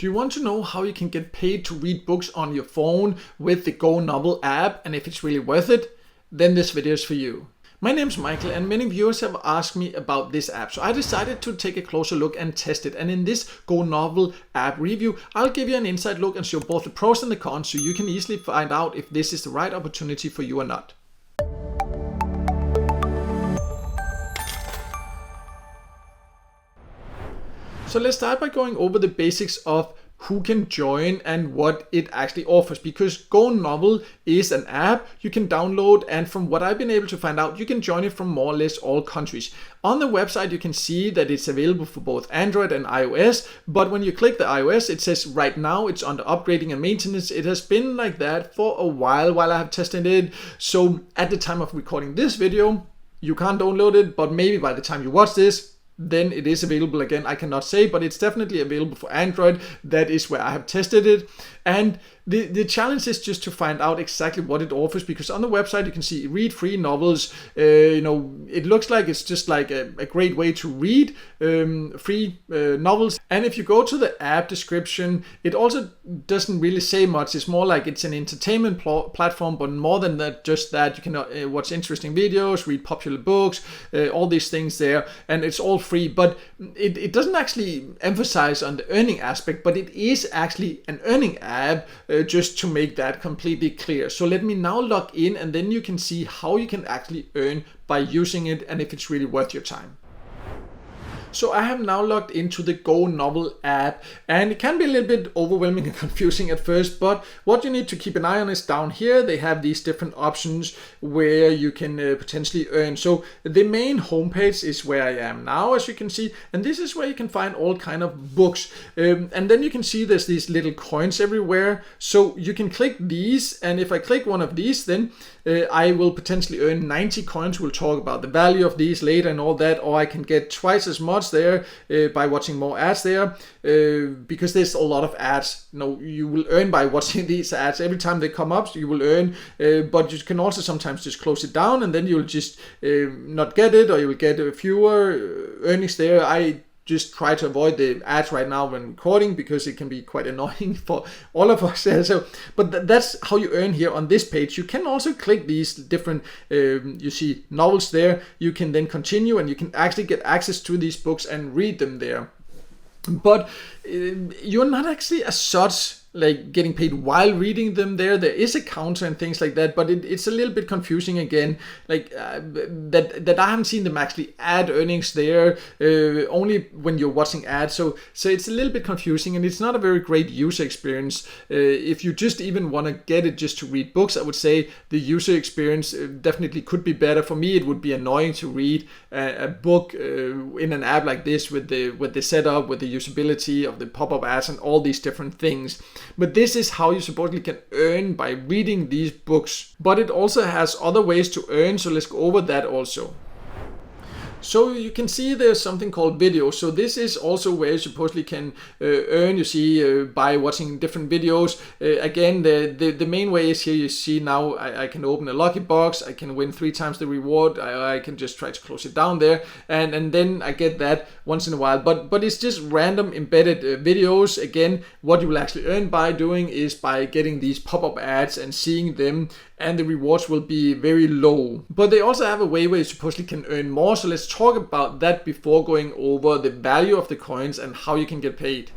Do you want to know how you can get paid to read books on your phone with the GoNovel app and if it's really worth it? Then this video is for you. My name's Michael and many viewers have asked me about this app, so I decided to take a closer look and test it. And in this GoNovel app review, I'll give you an inside look and show both the pros and the cons so you can easily find out if this is the right opportunity for you or not. So let's start by going over the basics of who can join and what it actually offers, because GoNovel is an app you can download, and from what I've been able to find out, you can join it from more or less all countries. On the website you can see that it's available for both Android and iOS, but when you click the iOS it says right now it's under upgrading and maintenance. It has been like that for a while I have tested it, so at the time of recording this video you can't download it, but maybe by the time you watch this then it is available again. I cannot say, but it's definitely available for Android. That is where I have tested it. And the challenge is just to find out exactly what it offers, because on the website you can see read free novels. It looks like it's just like a great way to read free novels. And if you go to the app description, it also doesn't really say much. It's more like it's an entertainment platform, but more than that, just that you can watch interesting videos, read popular books, all these things there, and it's all free. But it doesn't actually emphasize on the earning aspect, but it is actually an earning app, just to make that completely clear. So let me now log in, and then you can see how you can actually earn by using it and if it's really worth your time. So I have now logged into the GoNovel app, and it can be a little bit overwhelming and confusing at first, but what you need to keep an eye on is down here they have these different options where you can potentially earn. So the main homepage is where I am now, as you can see, and this is where you can find all kind of books, and then you can see there's these little coins everywhere, so you can click these, and if I click one of these, then I will potentially earn 90 coins. We'll talk about the value of these later and all that, or I can get twice as much there by watching more ads there, because there's a lot of ads. You will earn by watching these ads. Every time they come up you will earn, but you can also sometimes just close it down and then you'll just not get it, or you will get fewer earnings there. I just try to avoid the ads right now when recording because it can be quite annoying for all of us. But that's how you earn here on this page. You can also click these different, you see novels there. You can then continue and you can actually get access to these books and read them there. But you're not actually as such like getting paid while reading them there. There is a counter and things like that, but it's a little bit confusing again, like that I haven't seen them actually add earnings there, only when you're watching ads, so it's a little bit confusing and it's not a very great user experience. If you just even want to get it just to read books, I would say the user experience definitely could be better. For me it would be annoying to read a book in an app like this with the setup, with the usability of the pop-up ads and all these different things. But this is how you supposedly can earn by reading these books. But it also has other ways to earn, so let's go over that also. So you can see there's something called videos. So this is also where you supposedly can earn, you see, by watching different videos. Again, the main way is here. You see now I can open a lucky box. I can win 3 times the reward. I can just try to close it down there. And then I get that once in a while. But it's just random embedded videos. Again, what you will actually earn by doing is by getting these pop-up ads and seeing them, and the rewards will be very low. But they also have a way where you supposedly can earn more. So let's talk about that before going over the value of the coins and how you can get paid.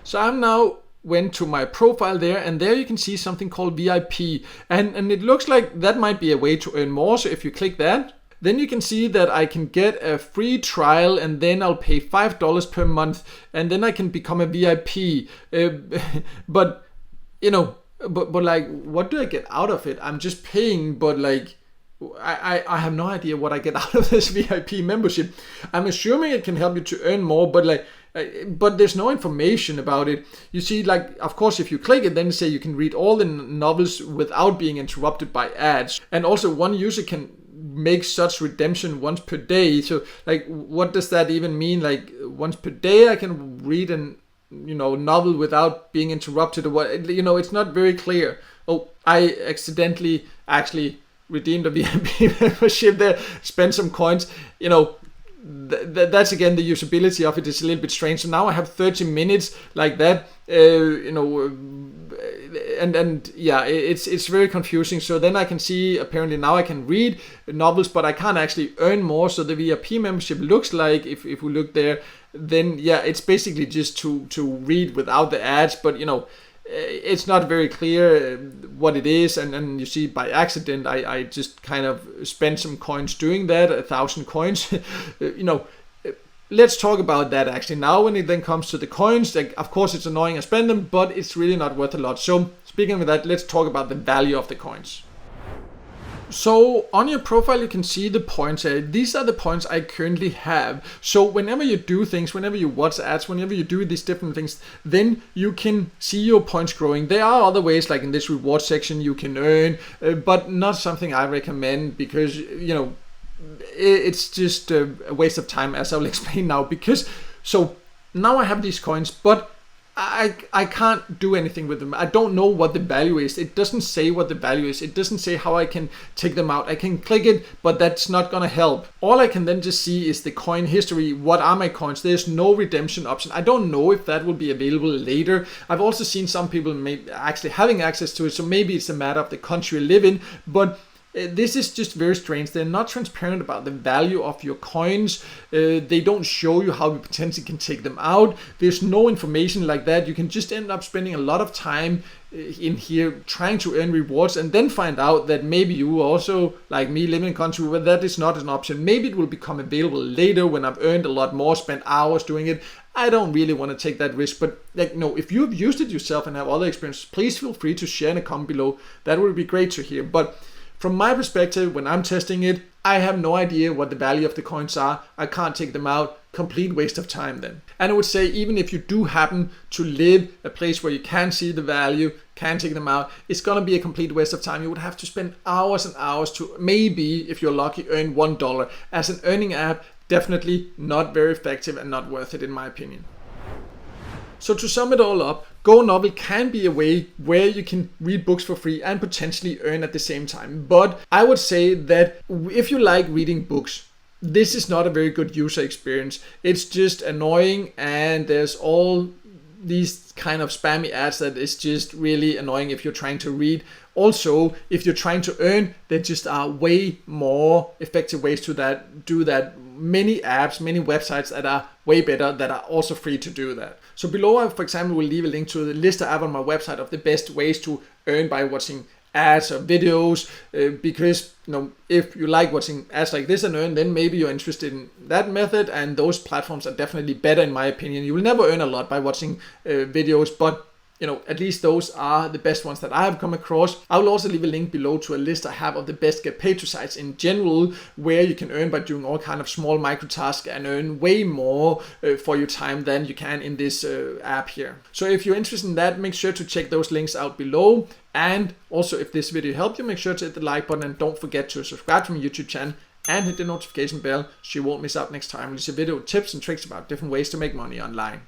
So I'm now went to my profile there, and there you can see something called VIP, and it looks like that might be a way to earn more. So if you click that, then you can see that I can get a free trial, and then I'll pay $5 per month, and then I can become a VIP. But like, what do I get out of it? I'm just paying, but like I have no idea what I get out of this VIP membership. I'm assuming it can help you to earn more, but there's no information about it. You see, like, of course, if you click it, then say you can read all the novels without being interrupted by ads. And also one user can make such redemption once per day. So like, what does that even mean? Like, once per day I can read an novel without being interrupted, or what? It's not very clear. Oh, I accidentally actually redeemed a VIP membership there, spent some coins. that's again the usability of it is a little bit strange. So now I have 30 minutes like that, and yeah, it's very confusing. So then I can see apparently now I can read novels, but I can't actually earn more. So the VIP membership looks like, if we look there, then yeah, it's basically just to read without the ads, but it's not very clear what it is, and you see by accident I just kind of spent some coins doing that, 1,000 coins. Let's talk about that actually. Now when it then comes to the coins, like, of course it's annoying I spend them, but it's really not worth a lot. So speaking of that, let's talk about the value of the coins. So on your profile you can see the points. These are the points I currently have. So whenever you do things, whenever you watch ads, whenever you do these different things, then you can see your points growing. There are other ways, like in this reward section you can earn, but not something I recommend, because it's just a waste of time, as I'll explain now. Because so now I have these coins, but I can't do anything with them. I don't know what the value is. It doesn't say what the value is. It doesn't say how I can take them out. I can click it, but that's not gonna help. All I can then just see is the coin history. What are my coins? There's no redemption option. I don't know if that will be available later. I've also seen some people actually having access to it, so maybe it's a matter of the country you live in, but this is just very strange. They're not transparent about the value of your coins. They don't show you how you potentially can take them out. There's no information like that. You can just end up spending a lot of time in here trying to earn rewards, and then find out that maybe you also, like me, live in a country where that is not an option. Maybe it will become available later when I've earned a lot more, spent hours doing it. I don't really want to take that risk, but if you've used it yourself and have other experiences, please feel free to share in a comment below. That would be great to hear. But from my perspective, when I'm testing it, I have no idea what the value of the coins are. I can't take them out. Complete waste of time then. And I would say, even if you do happen to live a place where you can see the value, can take them out, it's gonna be a complete waste of time. You would have to spend hours and hours to maybe, if you're lucky, earn $1. As an earning app, definitely not very effective and not worth it in my opinion. So to sum it all up, GoNovel can be a way where you can read books for free and potentially earn at the same time. But I would say that if you like reading books, this is not a very good user experience. It's just annoying, and there's all these kind of spammy ads that is just really annoying if you're trying to read. Also, if you're trying to earn, there just are way more effective ways to do that. Many apps, many websites that are way better, that are also free to do that. So below I, for example, will leave a link to the list I have on my website of the best ways to earn by watching ads or videos, because if you like watching ads like this and earn, then maybe you're interested in that method, and those platforms are definitely better in my opinion. You will never earn a lot by watching videos, but at least those are the best ones that I have come across. I will also leave a link below to a list I have of the best get paid to sites in general, where you can earn by doing all kind of small micro tasks and earn way more for your time than you can in this app here. So if you're interested in that, make sure to check those links out below. And also, if this video helped you, make sure to hit the like button, and don't forget to subscribe to my YouTube channel and hit the notification bell so you won't miss out next time I release a video with tips and tricks about different ways to make money online.